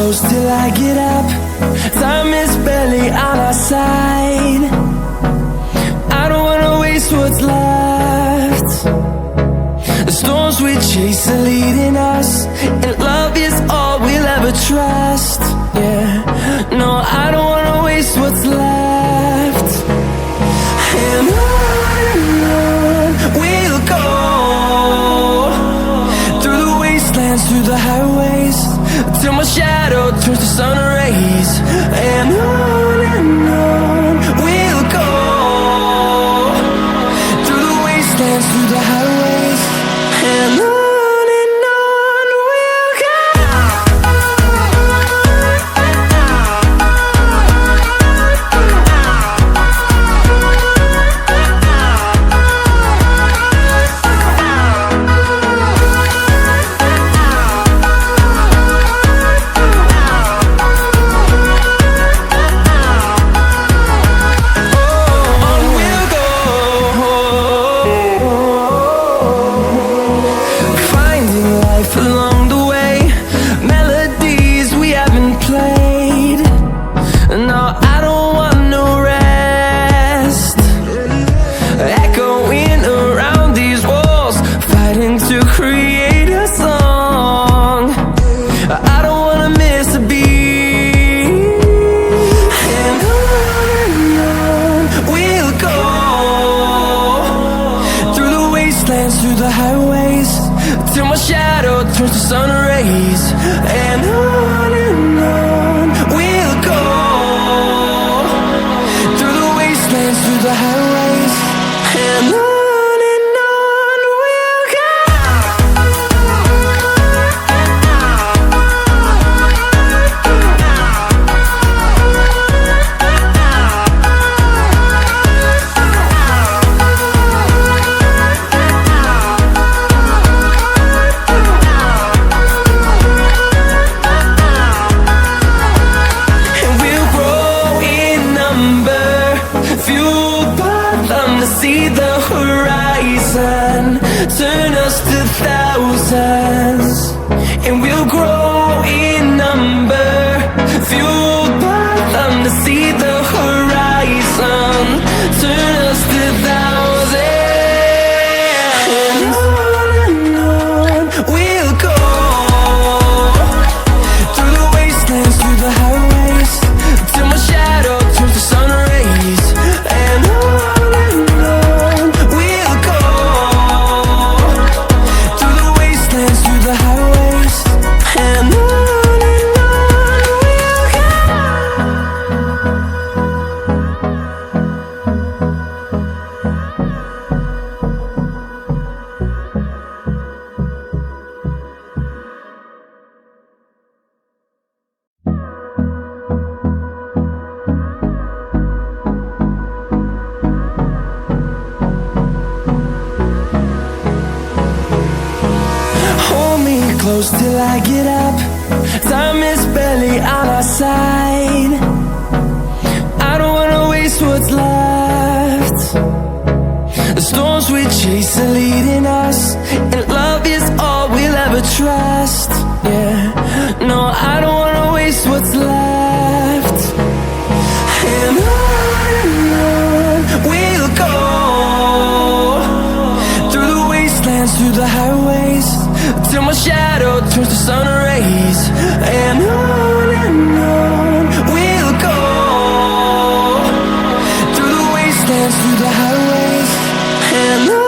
close till I get up. Time is barely on our side. I don't wanna waste what's left. The storms we chase are leading us, and love is all we'll ever trust. Yeah, no, I don't wanna waste what's left. And on we'll go, through the wastelands, through the highways, till my shadow turns to sun rays. And on we'll go, through the wastelands, through the highways, and on. Through the highways, till my shadow turns to sun rays. And on we'll go, through the wastelands, through the highways, and on. See the horizon turn us to thousands, and we'll grow in number, fueled by them. To see the horizon turn us to thousands, and on we'll go, through the wastelands, through the highways, till my shadow turns to sun rays. And on close till I get up. Time is barely on our side. I don't wanna waste what's left. The storms we chase are leading us, and love is all we'll ever trust. Yeah, no, I don't wanna waste what's left. And on we'll go, through the wastelands, through the highways, till my shadow turns to sun rays. And on we'll go, through the wastelands, through the highways, and on.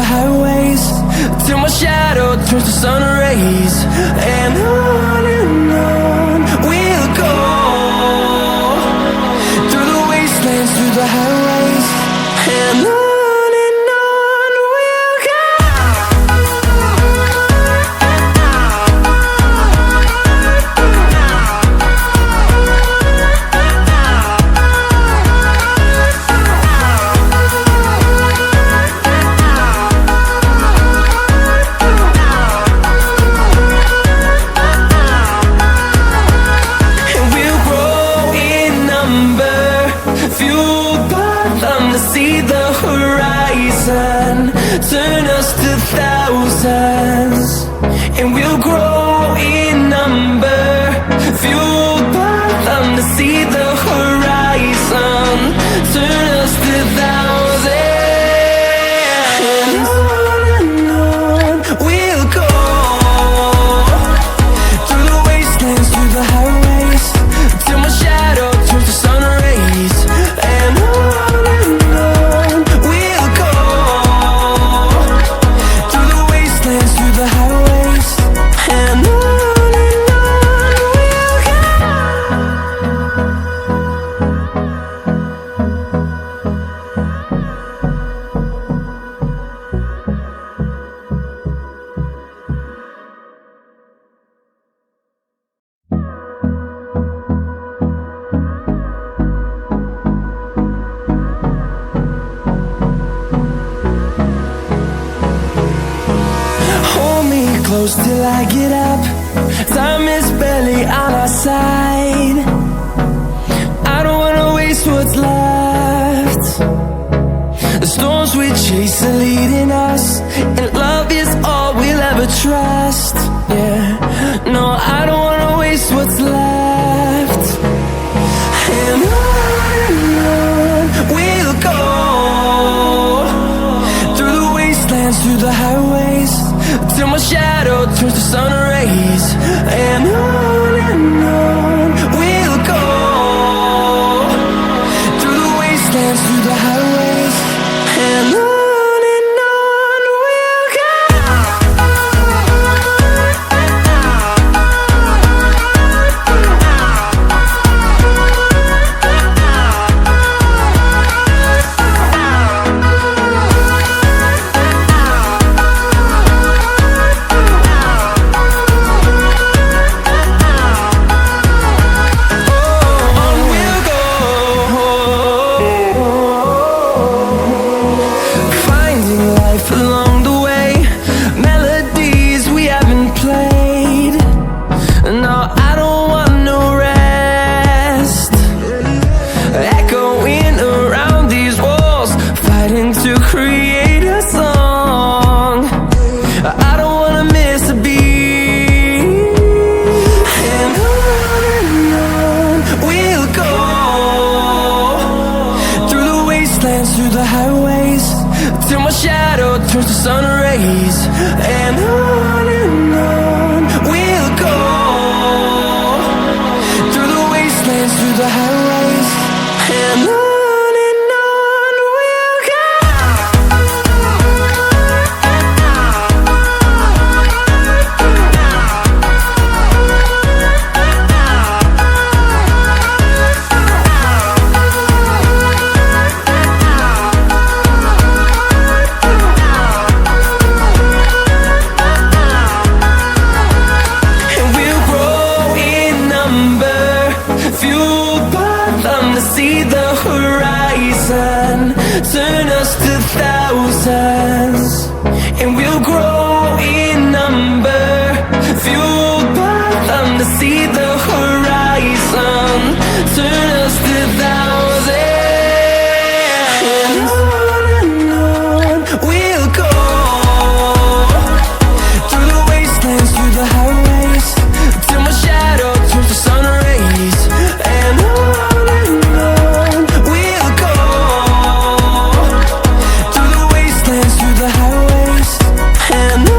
the highways, till my shadow turns to sun rays. And on we'll go, through the wastelands, through the highways. And on we'll go. Turn us to thousands, and we'll grow in number, fueled by them to see the horizon. Turn us to thousands, and on we'll go, through the wastelands, through the highways, till my shadow turns to sun rays. And on we'll go, through the highways, and on we'll go. Close till I get up, time is barely on our side. I don't wanna waste what's left. The storms we chase are leading us, and love is all we'll ever trust. Yeah, no, I don't wanna waste what's left. And on we'll go, through the wastelands, through the highways, till my shadow turns to sun rays. And on we'll go, through the wastelands, through the highways. And on we'll go. Along the way, melodies we haven't played. No, I don't want no rest, echoing around these walls, fighting to create a song. I don't wanna miss a beat. And on we'll go, through the wastelands, through the highways, till my shadow turns to sun rays. And on we'll go, through the wastelands, through the highways. And on we'll go. See the horizon, turn us to thousands, and we'll grow in number, fueled by them to see the horizon. Turn us to thousands, and on we'll go, through the wastelands, through the highways, till my shadow turns to sun rays. And on we'll go, through the wastelands, through the highways. And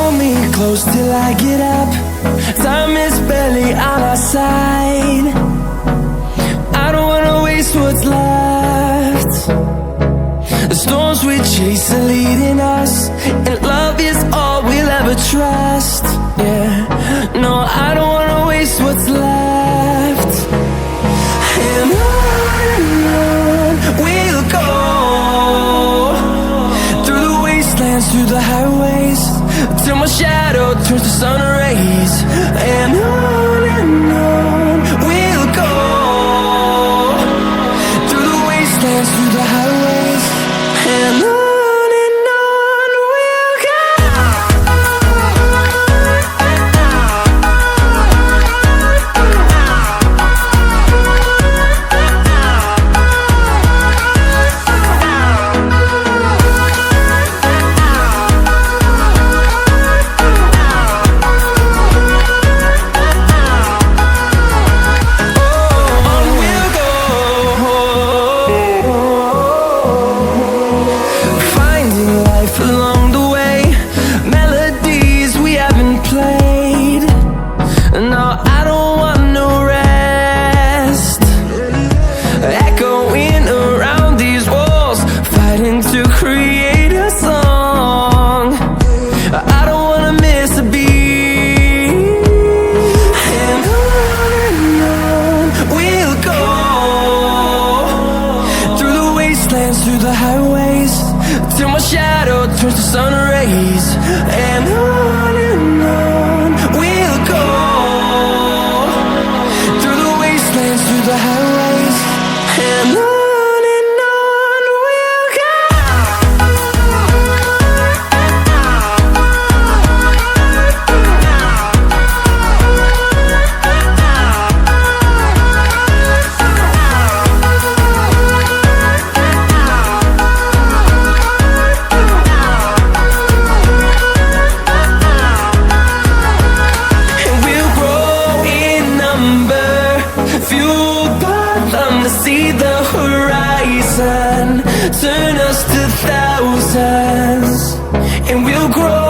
hold me close till I get up. Time is barely on our side. I don't wanna waste what's left. The storms we chase are leading us, and love is all we'll ever trust. Yeah, no, I don't wanna waste what's left. And on we'll go, through the wastelands, through the highways, till my shadow turns to sun rays. And on we'll go, through the wastelands, through the highways, and on we'll go. Along the way, melodies we haven't played. No, I don't want no rest. Echoing around these walls, fighting to create a song. I don't wanna miss a beat. And on we'll go, through the wastelands, through the highways, till my shadow turns to sun rays. And on we'll go, through the wastelands, through the highways, and on we'll go. Fueled by them to see the horizon, turn us to thousands, and we'll grow